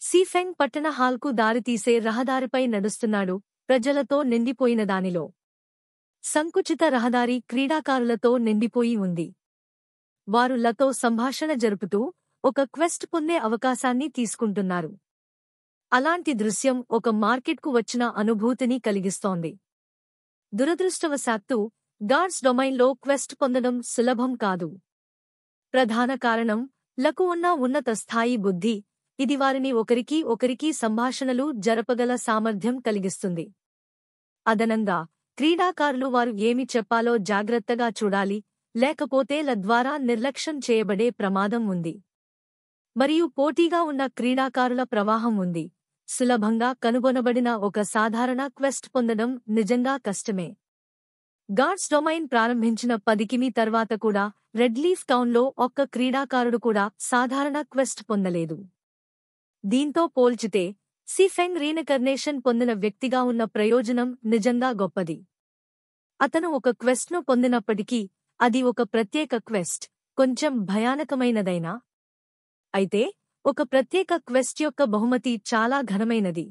సీఫెంగ్ పట్టణ హాల్కు దారితీసే రహదారిపై నడుస్తున్నాడు, ప్రజలతో నిండిపోయిన దానిలో. సంకుచిత రహదారి క్రీడాకారులతో నిండిపోయి ఉంది. వారు లతో సంభాషణ జరుపుతూ ఒక క్వెస్ట్ పొందే అవకాశాన్ని తీసుకుంటున్నారు. అలాంటి దృశ్యం ఒక మార్కెట్కు వచ్చిన అనుభూతిని కలిగిస్తోంది. దురదృష్టవశాత్తు గాడ్స్ డొమైన్లో క్వెస్ట్ పొందడం సులభం కాదు. ప్రధాన కారణం లకు ఉన్న ఉన్నత స్థాయి బుద్ధి. ఇది వారిని ఒకరికి సంభాషణలు జరపగల సామర్థ్యం కలిగిస్తుంది. అదనంగా క్రీడాకారులు వారు ఏమి చెప్పాలో జాగ్రత్తగా చూడాలి, లేకపోతే ల ద్వారా నిర్లక్ష్యం చేయబడే ప్రమాదం ఉంది. మరియు పోటీగా ఉన్న క్రీడాకారుల ప్రవాహం ఉంది. సులభంగా కనుగొనబడిన ఒక సాధారణ క్వెస్ట్ పొందడం నిజంగా కష్టమే. గాడ్స్ డొమైన్ ప్రారంభించిన 10 కిమి తర్వాత కూడా రెడ్లీఫ్ టౌన్లో ఒక్క క్రీడాకారుడు కూడా సాధారణ క్వెస్ట్ పొందలేదు. దీంతో పోల్చితే సీఫెంగ్ రీఇన్కార్నేషన్ పొందిన వ్యక్తిగా ఉన్న ప్రయోజనం నిజంగా గొప్పది. అతను ఒక క్వెస్ట్ను పొందినప్పటికీ అది ఒక ప్రత్యేక క్వెస్ట్, కొంచెం భయానకమైనదైనా. అయితే ఒక ప్రత్యేక క్వెస్ట్ యొక్క బహుమతి చాలా ఘనమైనది.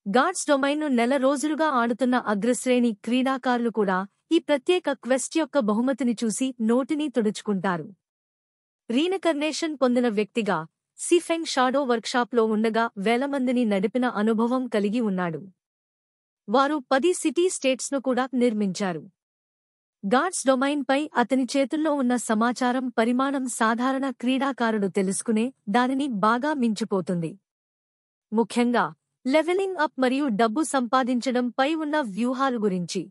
గాడ్స్ డొమైన్ను నెల రోజులుగా ఆడుతున్న అగ్రశ్రేణి క్రీడాకారులు కూడా ఈ ప్రత్యేక క్వెస్ట్ యొక్క బహుమతిని చూసి నోటిని తుడుచుకుంటారు. రీఇన్కార్నేషన్ పొందిన వ్యక్తిగా సీఫెంగ్ షాడో వర్క్షాప్లో ఉండగా వేలమందిని నడిపిన అనుభవం కలిగి ఉన్నాడు. వారు 10 సిటీ స్టేట్స్ను కూడా నిర్మించారు. గాడ్స్ డొమైన్పై అతని చేతుల్లో ఉన్న సమాచారం పరిమాణం సాధారణ క్రీడాకారుడు తెలుసుకునే దానిని బాగా మించిపోతుంది. ముఖ్యంగా లెవెలింగ్ అప్ మరియు డబ్బు సంపాదించడం పై ఉన్న వ్యూహాలు గురించి.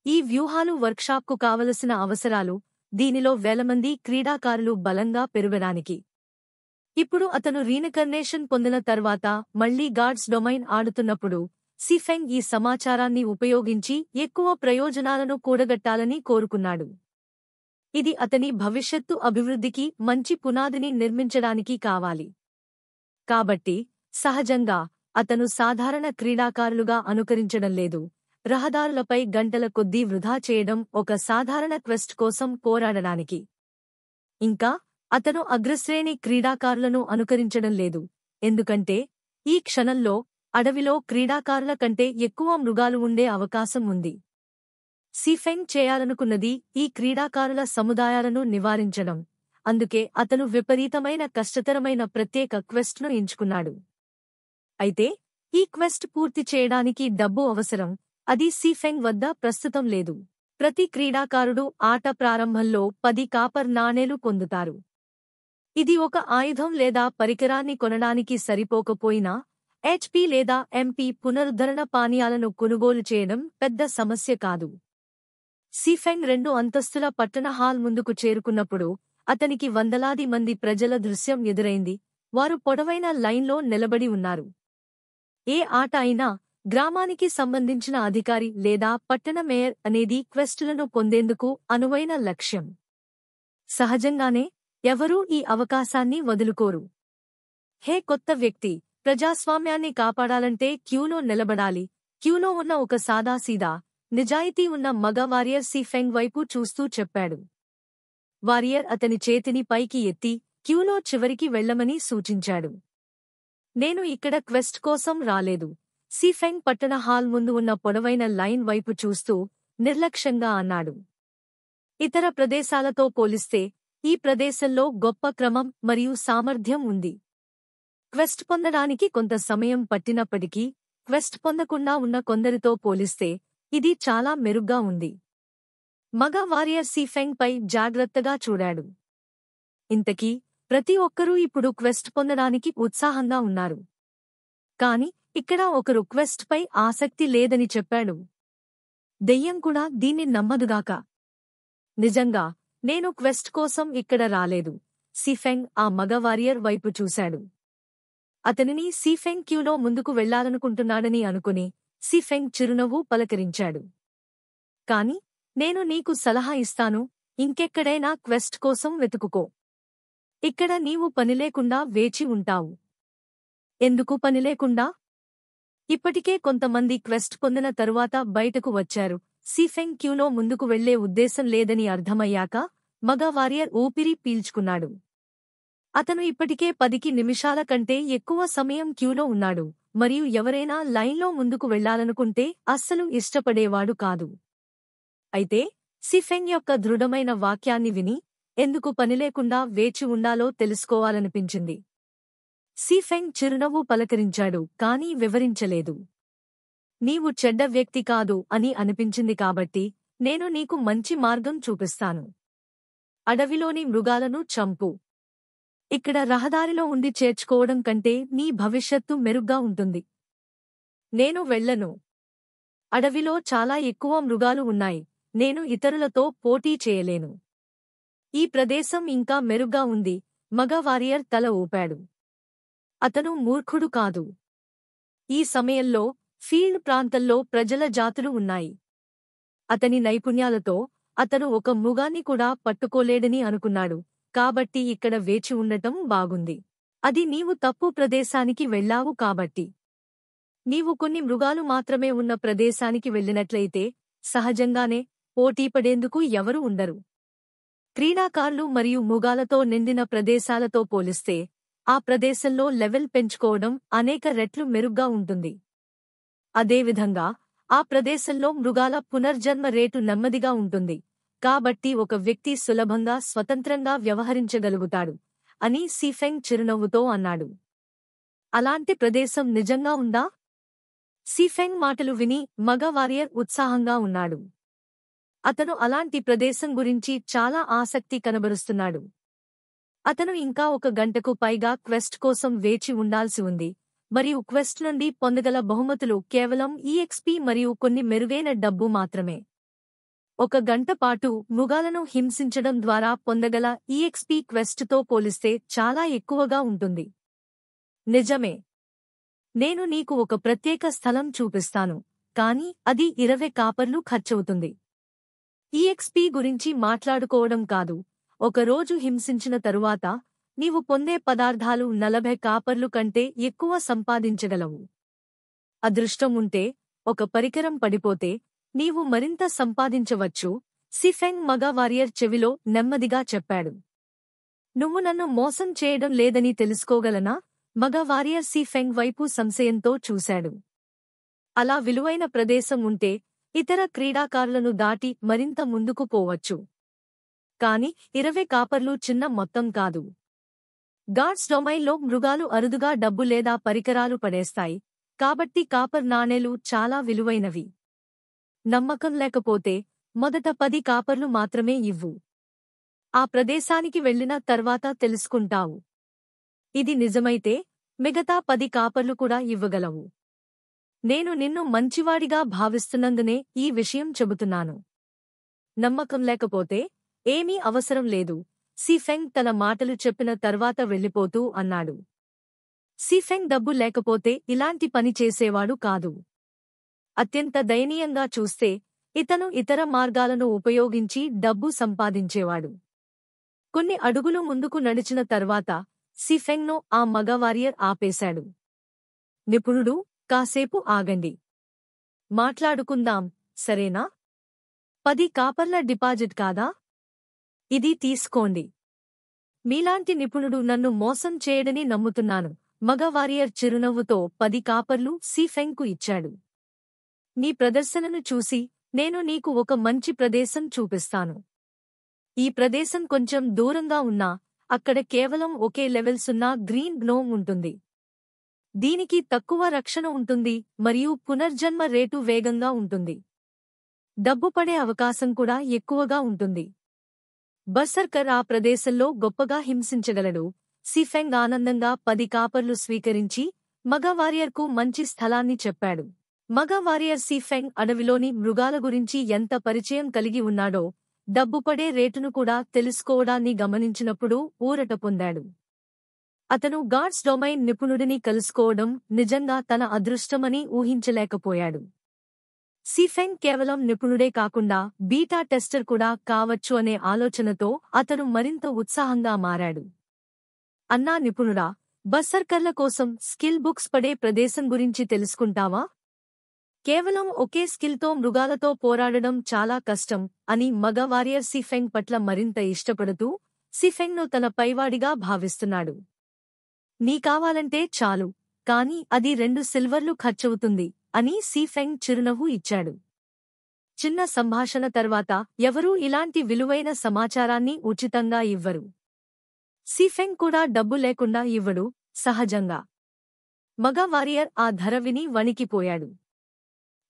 ఈ వ్యూహాలు వర్క్షాప్కు కావలసిన అవసరాలు, దీనిలో వేలమంది క్రీడాకారులు బలంగా పెరగడానికి. ఇప్పుడు అతను రీఇన్కార్నేషన్ పొందిన తర్వాత మళ్లీ గాడ్స్ డొమైన్ ఆడుతున్నప్పుడు సీఫెంగ్ ఈ సమాచారాన్ని ఉపయోగించి ఎక్కువ ప్రయోజనాలను కూడగట్టాలని కోరుకున్నాడు. ఇది అతని భవిష్యత్తు అభివృద్ధికి మంచి పునాదిని నిర్మించడానికి కావాలి. కాబట్టి సహజంగా అతను సాధారణ క్రీడాకారులుగా అనుకరించడం లేదు, రహదారులపై గంటల కొద్దీ వృధా చేయడం ఒక సాధారణ క్వెస్ట్ కోసం పోరాడడానికి. ఇంకా అతను అగ్రశ్రేణి క్రీడాకారులను అనుకరించడం లేదు, ఎందుకంటే ఈ క్షణంలో అడవిలో క్రీడాకారుల కంటే ఎక్కువ మృగాలు ఉండే అవకాశం ఉంది. సీఫెంగ్ చేయాలనుకున్నది ఈ క్రీడాకారుల సముదాయాలను నివారించడం, అందుకే అతను విపరీతమైన కష్టతరమైన ప్రత్యేక క్వెస్ట్ను ఎంచుకున్నాడు. అయితే ఈ క్వెస్ట్ పూర్తి చేయడానికి డబ్బు అవసరం, అది సీఫెంగ్ వద్ద ప్రస్తుతం లేదు. ప్రతి క్రీడాకారుడు ఆట ప్రారంభంలో 10 కాపర్ నాణేలు పొందుతారు. ఇది ఒక ఆయుధం లేదా పరికరాన్ని కొనడానికి సరిపోకపోయినా హెచ్పి లేదా ఎంపీ పునరుద్ధరణ పానీయాలను కొనుగోలు చేయడం పెద్ద సమస్య కాదు. సీఫెంగ్ 2 అంతస్తుల పట్టణ హాల్ ముందుకు చేరుకున్నప్పుడు అతనికి వందలాది మంది ప్రజల దృశ్యం ఎదురైంది. వారు పొడవైన లైన్లో నిలబడి ఉన్నారు. ఏ ఆట అయినా గ్రామానికి సంబంధించిన అధికారి లేదా పట్టణ మేయర్ అనేది క్వెస్టులను పొందేందుకు అనువైన లక్ష్యం. సహజంగానే ఎవరూ ఈ అవకాశాన్ని వదులుకోరు. హే కొత్త వ్యక్తి, ప్రజాస్వామ్యాన్ని కాపాడాలంటే క్యూలో నిలబడాలి. క్యూలో ఉన్న ఒక సాదాసీదా, నిజాయితీ ఉన్న మగ వారియర్ సీఫెంగ్ వైపు చూస్తూ చెప్పాడు. వారియర్ అతని చేతిని పైకి ఎత్తి క్యూలో చివరికి వెళ్లమని సూచించాడు. నేను ఇక్కడ క్వెస్ట్ కోసం రాలేదు, సీఫెంగ్ పట్టణ హాల్ ముందు ఉన్న పొడవైన లైన్ వైపు చూస్తూ నిర్లక్ష్యంగా అన్నాడు. ఇతర ప్రదేశాలతో పోలిస్తే ఈ ప్రదేశంలో గొప్ప క్రమం మరియు సామర్థ్యం ఉంది. క్వెస్ట్ పొందడానికి కొంత సమయం పట్టినప్పటికీ క్వెస్ట్ పొందకుండా ఉన్న కొందరితో పోలిస్తే ఇది చాలా మెరుగ్గా ఉంది. మగ వారియర్ సీఫెంగ్ పై జాగ్రత్తగా చూడాడు. ఇంతకీ ప్రతి ఒక్కరూ ఇప్పుడు క్వెస్ట్ పొందడానికి ఉత్సాహంగా ఉన్నారు. కాని ఇక్కడ ఒకరు క్వెస్ట్ పై ఆసక్తి లేదని చెప్పాడు. దెయ్యం కూడా దీన్ని నమ్మదుగాక. నిజంగా నేను క్వెస్ట్ కోసం ఇక్కడ రాలేదు. సీఫెంగ్ ఆ మగ వారియర్ వైపు చూశాడు. అతనిని సీఫెంగ్ క్యూలో ముందుకు వెళ్లాలనుకుంటున్నాడని అనుకుని సీఫెంగ్ చిరునవ్వు పలకరించాడు. కాని నేను నీకు సలహా ఇస్తాను, ఇంకెక్కడైనా క్వెస్ట్ కోసం వెతుకుకో. ఇక్కడ నీవు పనిలేకుండా వేచి ఉంటావు. ఎందుకు పనిలేకుండా? ఇప్పటికే కొంతమంది క్వెస్ట్ పొందిన తరువాత బయటకు వచ్చారు. సీఫెంగ్ క్యూలో ముందుకు వెళ్లే ఉద్దేశం లేదని అర్థమయ్యాక మగ వారియర్ ఊపిరి పీల్చుకున్నాడు. అతను ఇప్పటికే 10 నిమిషాల కంటే ఎక్కువ సమయం క్యూలో ఉన్నాడు మరియు ఎవరైనా లైన్లో ముందుకు వెళ్లాలనుకుంటే అస్సలు ఇష్టపడేవాడు కాదు. అయితే సిఫెంగ్ యొక్క దృఢమైన వాక్యాన్ని విని ఎందుకు పనిలేకుండా వేచి ఉండాలో తెలుసుకోవాలనిపించింది. సిఫెంగ్ చిరునవ్వు పలకరించాడు కానీ వివరించలేదు. నీవు చెడ్డ వ్యక్తి కాదు అని అనిపించింది కాబట్టి నేను నీకు మంచి మార్గం చూపిస్తాను. అడవిలోని మృగాలను చంపు. ఇక్కడ రహదారిలో ఉండి చేర్చుకోవడం కంటే నీ భవిష్యత్తు మెరుగ్గా ఉంటుంది. నేను వెళ్ళను. అడవిలో చాలా ఎక్కువ మృగాలు ఉన్నాయి. నేను ఇతరులతో పోటీ చేయలేను. ఈ ప్రదేశం ఇంకా మెరుగ్గా ఉంది. మగ వారియర్ తల ఊపాడు. అతను మూర్ఖుడు కాదు. ఈ సమయంలో ఫీల్డ్ ప్రాంతంలో ప్రజల జాతులు ఉన్నాయి. అతని నైపుణ్యాలతో అతను ఒక మృగాన్ని కూడా పట్టుకోలేడని అనుకున్నాడు. కాబట్టి ఇక్కడ వేచి ఉండటం బాగుంది. అది నీవు తప్పు ప్రదేశానికి వెళ్ళావు కాబట్టి. నీవు కొన్ని మృగాలు మాత్రమే ఉన్న ప్రదేశానికి వెళ్ళినట్లయితే సహజంగానే పోటీపడేందుకు ఎవరు ఉండరు. క్రీడాకారులు మరియు మృగాలతో నిండిన ప్రదేశాలతో పోలిస్తే ఆ ప్రదేశంలో లెవెల్ పెంచుకోవడం అనేక రెట్లు మెరుగ్గా ఉంటుంది. అదేవిధంగా ఆ ప్రదేశంలో మృగాల పునర్జన్మ రేటు నెమ్మదిగా ఉంటుంది. కాబట్టి ఒక వ్యక్తి సులభంగా స్వతంత్రంగా వ్యవహరించగలుగుతాడు అని సిఫెంగ్ చిరునవ్వుతో అన్నాడు. అలాంటి ప్రదేశం నిజంగా ఉందా? సిఫెంగ్ మాటలు విని మగ వారియర్ ఉత్సాహంగా ఉన్నాడు. అతను అలాంటి ప్రదేశం గురించి చాలా ఆసక్తి కనబరుస్తున్నాడు. అతను ఇంకా 1 గంటకు పైగా క్వెస్ట్ కోసం వేచి ఉండాల్సి ఉంది మరియు క్వెస్ట్ నుండి పొందగల బహుమతులు కేవలం EXP మరియు కొన్ని మెరుగైన డబ్బు మాత్రమే. 1 గంట పాటు మృగాలను హింసించడం ద్వారా పొందగల EXP క్వెస్ట్తో పోలిస్తే చాలా ఎక్కువగా ఉంటుంది. నిజమే. నేను నీకు ఒక ప్రత్యేక స్థలం చూపిస్తాను, కానీ అది 20 కాపర్లు ఖర్చవుతుంది. EXP గురించి మాట్లాడుకోవడం కాదు. ఒక రోజు హింసించిన తరువాత నీవు పొందే పదార్థాలు 40 కాపర్లు కంటే ఎక్కువ సంపాదించగలవు. అదృష్టం ఉంటే ఒక పరికరం పడిపోతే నీవు మరింత సంపాదించవచ్చు. సిఫెంగ్ మగ వారియర్ చెవిలో నెమ్మదిగా చెప్పాడు. నువ్వు నన్ను మోసం చేయడం లేదని తెలుసుకోగలనా? మగ వారియర్ సిఫెంగ్ వైపు సంశయంతో చూశాడు. అలా విలువైన ప్రదేశం ఉంటే ఇతర క్రీడాకారులను దాటి మరింత ముందుకు పోవచ్చు. కాని 20 కాపర్లు చిన్న మొత్తం కాదు. గార్డ్స్ డొమైన్లో మృగాలు అరుదుగా డబ్బు లేదా పరికరాలు పడేస్తాయి. కాబట్టి కాపర్ నాణేలు చాలా విలువైనవి. నమ్మకం లేకపోతే మొదట 10 కాపర్లు మాత్రమే ఇవ్వు. ఆ ప్రదేశానికి వెళ్లిన తర్వాత తెలుసుకుంటావు. ఇది నిజమైతే మిగతా 10 కాపర్లు కూడా ఇవ్వగలవు. నేను నిన్ను మంచివాడిగా భావిస్తున్నందునే ఈ విషయం చెబుతున్నాను. నమ్మకం లేకపోతే ఏమీ అవసరం లేదు. సిఫెంగ్ తన మాటలు చెప్పిన తర్వాత వెళ్ళిపోతూ అన్నాడు. సిఫెంగ్ డబ్బు లేకపోతే ఇలాంటి పని చేసేవాడు కాదు. అత్యంత దయనీయంగా చూస్తే ఇతను ఇతర మార్గాలను ఉపయోగించి డబ్బు సంపాదించేవాడు. కొన్ని అడుగులు ముందుకు నడిచిన తర్వాత సిఫెంగ్ను ఆ మగ వారియర్ ఆపేశాడు. నిపుణుడు, కాసేపు ఆగండి. మాట్లాడుకుందాం, సరేనా? 10 కాపర్ల డిపాజిట్ కాదా? ఇది తీసుకోండి. మీలాంటి నిపుణుడు నన్ను మోసం చేయడని నమ్ముతున్నాను. మగ వారియర్ చిరునవ్వుతో 10 కాపర్లు సిఫెంగ్కు ఇచ్చాడు. నీ ప్రదర్శనను చూసి నేను నీకు ఒక మంచి ప్రదేశం చూపిస్తాను. ఈ ప్రదేశం కొంచెం దూరంగా ఉన్నా అక్కడ కేవలం ఒకే లెవెల్స్ ఉన్న గ్రీన్ గ్నోమ్ ఉంటుంది. దీనికి తక్కువ రక్షణ ఉంటుంది మరియు పునర్జన్మ రేటు వేగంగా ఉంటుంది. డబ్బు పడే అవకాశం కూడా ఎక్కువగా ఉంటుంది. బర్సర్కర్ ఆ ప్రదేశంలో గొప్పగా హింసించగలడు. సిఫెంగ్ ఆనందంగా 10 కాపర్లు స్వీకరించి మగ వారియర్కు మంచి స్థలాన్ని చెప్పాడు. మగ వారియర్ సిఫెంగ్ అడవిలోని మృగాల గురించి ఎంత పరిచయం కలిగి ఉన్నాడో డబ్బు పడే రేటును కూడా తెలుసుకోవడాన్ని గమనించినప్పుడు ఊరట పొందాడు. అతను గార్డ్స్ డొమైన్ నిపుణుడిని కలుసుకోవడం నిజంగా తన అదృష్టమని ఊహించలేకపోయాడు. సిఫెంగ్ కేవలం నిపుణుడే కాకుండా బీటా టెస్టర్ కూడా కావచ్చు అనే ఆలోచనతో అతను మరింత ఉత్సాహంగా మారాడు. అన్నా నిపుణుడా, బర్సర్కర్ల కోసం స్కిల్ బుక్స్ పడే ప్రదేశం గురించి తెలుసుకుంటావా? కేవలం ఒకే స్కిల్తో మృగాలతో పోరాడడం చాలా కష్టం అని మగ వారియర్ సిఫెంగ్ పట్ల మరింత ఇష్టపడుతూ సిఫెంగ్ను తన పైవాడిగా భావిస్తున్నాడు. నీకావాలంటే చాలు, కాని అది 2 సిల్వర్లు ఖర్చవుతుంది అని సిఫెంగ్ చిరునవ్వు ఇచ్చాడు. చిన్న సంభాషణ తర్వాత ఎవరూ ఇలాంటి విలువైన సమాచారాన్ని ఉచితంగా ఇవ్వరు. సిఫెంగ్ కూడా డబ్బు లేకుండా ఇవ్వడు, సహజంగా. మగ వారియర్ ఆ ధర విని వణికిపోయాడు.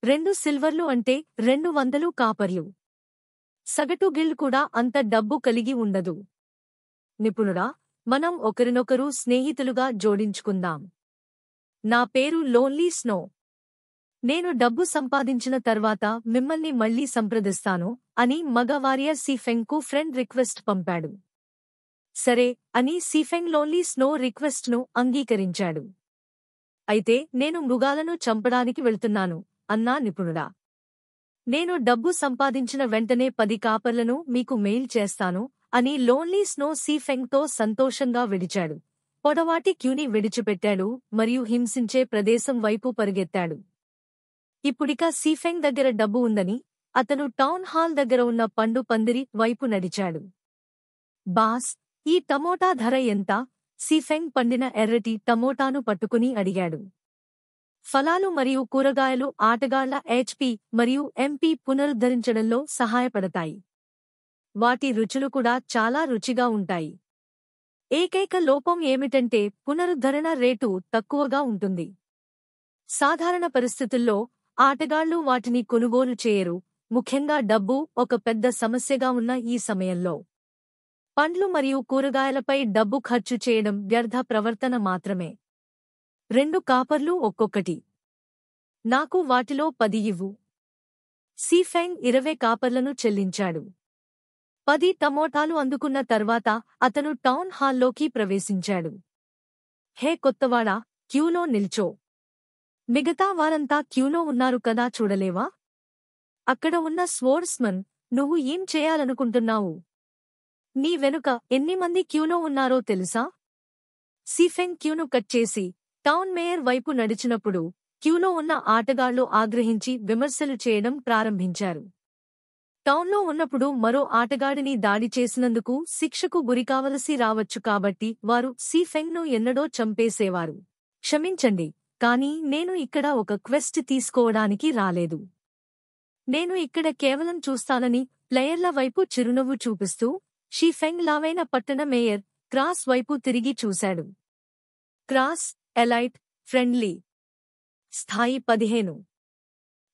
2 సిల్వర్లు అంటే 200 కాపర్లు. సగటు గిల్డ్ కూడా అంత డబ్బు కలిగి ఉండదు. నిపుణుడా, మనం ఒకరినొకరు స్నేహితులుగా జోడించుకుందాం. నా పేరు లోన్లీ స్నో. నేను డబ్బు సంపాదించిన తర్వాత మిమ్మల్ని మళ్లీ సంప్రదిస్తాను అని మగ వారియర్ సిఫెంగ్కు ఫ్రెండ్ రిక్వెస్ట్ పంపాడు. సరే అని సిఫెంగ్ లోన్లీ స్నో రిక్వెస్ట్ను అంగీకరించాడు. అయితే నేను మృగాలను చంపడానికి వెళ్తున్నాను అన్నా నిపుణుడా. నేను డబ్బు సంపాదించిన వెంటనే 10 కాపర్లను మీకు మెయిల్ చేస్తాను అని లోన్లీ స్నో సిఫెంగ్తో సంతోషంగా విడిచాడు. పొడవాటి క్యూని విడిచిపెట్టాడు మరియు హింసించే ప్రదేశం వైపు పరిగెత్తాడు. ఇప్పుడిక సిఫెంగ్ దగ్గర డబ్బు ఉందని అతను టౌన్ హాల్ దగ్గర ఉన్న పండు పందిరి వైపు నడిచాడు. బాస్, ఈ టమోటా ధర ఎంత? సిఫెంగ్ పండిన ఎర్రటి టమోటాను పట్టుకుని అడిగాడు. ఫలాలు మరియు కూరగాయలు ఆటగాళ్ల HP మరియు MP పునరుద్ధరించడంలో సహాయపడతాయి. వాటి రుచులు కూడా చాలా రుచిగా ఉంటాయి. ఏకైక లోపం ఏమిటంటే పునరుద్ధరణ రేటు తక్కువగా ఉంటుంది. సాధారణ పరిస్థితుల్లో ఆటగాళ్లు వాటిని కొనుగోలు చేయరు, ముఖ్యంగా డబ్బు ఒక పెద్ద సమస్యగా ఉన్న ఈ సమయంలో. పండ్లు మరియు కూరగాయలపై డబ్బు ఖర్చు చేయడం వ్యర్థ ప్రవర్తన మాత్రమే. 2 కాపర్లు ఒక్కొక్కటి. నాకు వాటిలో 10 ఇవ్వు. సిఫెంగ్ 20 కాపర్లను చెల్లించాడు. 10 టమోటాలు అందుకున్న తర్వాత అతను టౌన్ హాల్లోకి ప్రవేశించాడు. హే కొత్తవాడా, క్యూలో నిల్చో. మిగతా వారంతా క్యూలో ఉన్నారు కదా, చూడలేవా? అక్కడ ఉన్న స్వోర్డ్స్మన్, నువ్వు ఏం చేయాలనుకుంటున్నావు? నీ వెనుక ఎన్ని మంది క్యూలో ఉన్నారో తెలుసా? సిఫెంగ్ క్యూను కట్ చేసి టౌన్ మేయర్ వైపు నడిచినప్పుడు క్యూలో ఉన్న ఆటగాళ్లు ఆగ్రహించి విమర్శలు చేయడం ప్రారంభించారు. టౌన్లో ఉన్నప్పుడు మరో ఆటగాడిని దాడి చేసినందుకు శిక్షకు గురికావలసి రావచ్చు కాబట్టి వారు సిఫెంగ్ను ఎన్నడో చంపేసేవారు. క్షమించండి, కానీ నేను ఇక్కడ ఒక క్వెస్ట్ తీసుకోవడానికి రాలేదు. నేను ఇక్కడ కేవలం చూస్తానని ప్లేయర్ల వైపు చిరునవ్వు చూపిస్తూ సిఫెంగ్ లావైన పట్టణ మేయర్ క్రాస్ వైపు తిరిగి చూశాడు. Cross, elite, friendly. స్థాయి 15.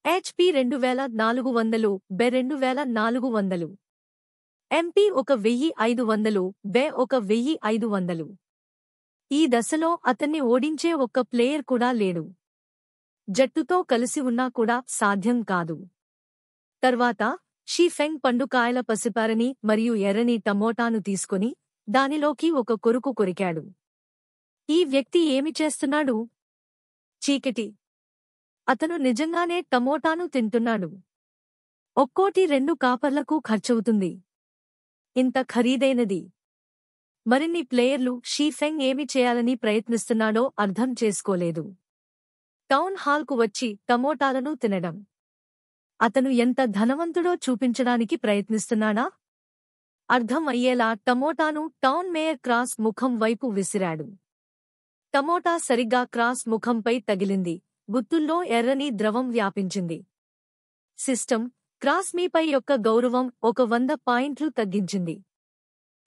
HP 2400, బె 2400. MP 1500, బె 1500. ఈ దశలో అతన్ని ఓడించే ఒక్క ప్లేయర్ కూడా లేడు. జట్టుతో కలిసి ఉన్నా కూడా సాధ్యం కాదు. తర్వాత సిఫెంగ్ పండుకాయల పసిపారని మరియు ఎర్రని టమోటాను తీసుకుని దానిలోకి ఒక కొరుకు కొరికాడు. ఈ వ్యక్తి ఏమి చేస్తున్నాడు? చీకటి. అతను నిజంగానే టమోటాను తింటున్నాడు. ఒక్కోటి 2 కాపర్లకు ఖర్చవుతుంది. ఇంత ఖరీదైనది. మరిన్ని ప్లేయర్లు సిఫెంగ్ ఏమి చేయాలని ప్రయత్నిస్తున్నాడో అర్థం చేసుకోలేదు. టౌన్ హాల్కు వచ్చి టమోటాలను తినడం. అతను ఎంత ధనవంతుడో చూపించడానికి ప్రయత్నిస్తున్నాడా? అర్థం అయ్యేలా టమోటాను టౌన్ మేయర్ క్రాస్ ముఖం వైపు విసిరాడు. టమోటా సరిగ్గా క్రాస్ ముఖంపై తగిలింది. గుత్తుల్లో ఎర్రని ద్రవం వ్యాపించింది. సిస్టమ్, క్రాస్ మీపై యొక్క గౌరవం 100 పాయింట్లు తగ్గించింది.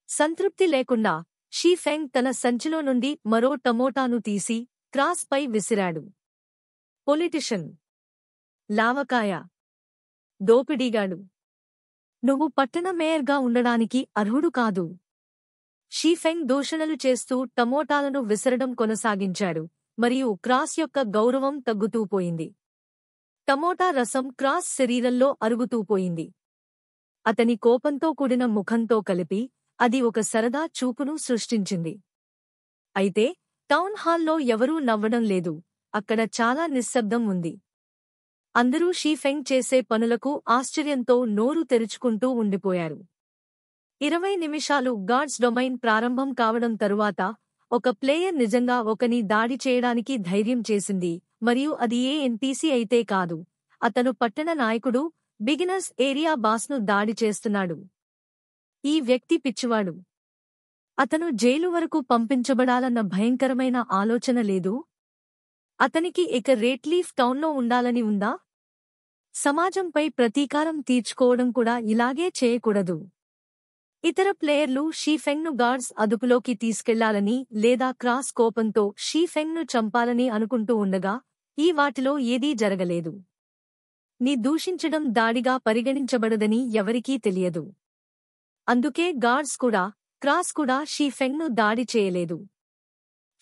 సంతృప్తి లేకుండా సిఫెంగ్ తన సంచిలో నుండి మరో టమోటాను తీసి క్రాస్ పై విసిరాడు. పొలిటిషియన్, లావకాయ, దోపిడీగాడు. నువ్వు పట్టణ మేయర్గా ఉండడానికి అర్హుడు కాదు. సిఫెంగ్ దూషణలు చేస్తూ టమోటాలను విసరడం కొనసాగించాడు మరియు క్రాస్ యొక్క గౌరవం తగ్గుతూ పోయింది. టమోటా రసం క్రాస్ శరీరంలో అరుగుతూపోయింది. అతని కోపంతో కూడిన ముఖంతో కలిపి అది ఒక సరదా చూపును సృష్టించింది. అయితే టౌన్ హాల్లో ఎవరూ నవ్వడం లేదు. అక్కడ చాలా నిశ్శబ్దం ఉంది. అందరూ సిఫెంగ్ చేసే పనులకు ఆశ్చర్యంతో నోరు తెరుచుకుంటూ ఉండిపోయారు. 20 నిమిషాలు గాడ్స్ డొమైన్ ప్రారంభం కావడం తరువాత ఒక ప్లేయర్ నిజంగా ఒకని దాడి చేయడానికి ధైర్యం చేసింది మరియు అది ఏ NPC అయితే కాదు. అతను పట్టణ నాయకుడు, బిగినర్స్ ఏరియా బాస్ను దాడి చేస్తున్నాడు. ఈ వ్యక్తి పిచ్చివాడు. అతను జైలు వరకు పంపించబడాలన్న భయంకరమైన ఆలోచన లేదు. అతనికి ఇక రేట్లీఫ్ టౌన్లో ఉండాలని ఉందా? సమాజంపై ప్రతీకారం తీర్చుకోవడం కూడా ఇలాగే చేయకూడదు. ఇతర ప్లేయర్లు షీఫెంగ్ను గార్డ్స్ అదుపులోకి తీసుకెళ్లాలని లేదా క్రాస్ కోపంతో షీఫెంగ్ను చంపాలని అనుకుంటూ ఉండగా ఈ వాటిలో ఏదీ జరగలేదు. ని దూషించడం దాడిగా పరిగణించబడదని ఎవరికీ తెలియదు. అందుకే గార్డ్స్ కూడా, క్రాస్ కూడా షీఫెంగ్ను దాడి చేయలేదు.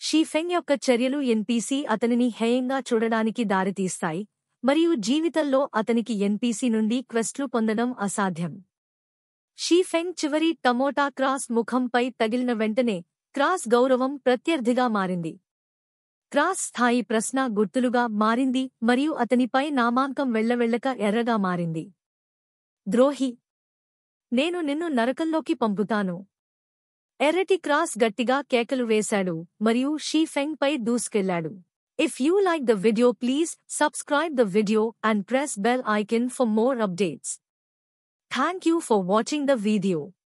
షీఫెంగ్ యొక్క చర్యలు ఎన్పీసీ అతనిని హేయంగా చూడడానికి దారితీస్తాయి మరియు జీవితంలో అతనికి ఎన్పీసీ నుండి క్వెస్ట్లు పొందడం అసాధ్యం. షీఫెంగ్ చివరి టమోటా క్రాస్ ముఖంపై తగిలిన వెంటనే క్రాస్ గౌరవం ప్రత్యర్థిగా మారింది. క్రాస్ స్థాయి ప్రశ్న గుర్తులుగా మారింది మరియు అతనిపై నామాంకం వెళ్లవెళ్లక ఎర్రగా మారింది. ద్రోహి! నేను నిన్ను నరకంలోకి పంపుతాను! ఎర్రటి క్రాస్ గట్టిగా కేకలు వేశాడు మరియు షీఫెంగ్ పై దూసుకెళ్లాడు. If you like the video, please subscribe the video and press bell icon for more updates. Thank you for watching the video.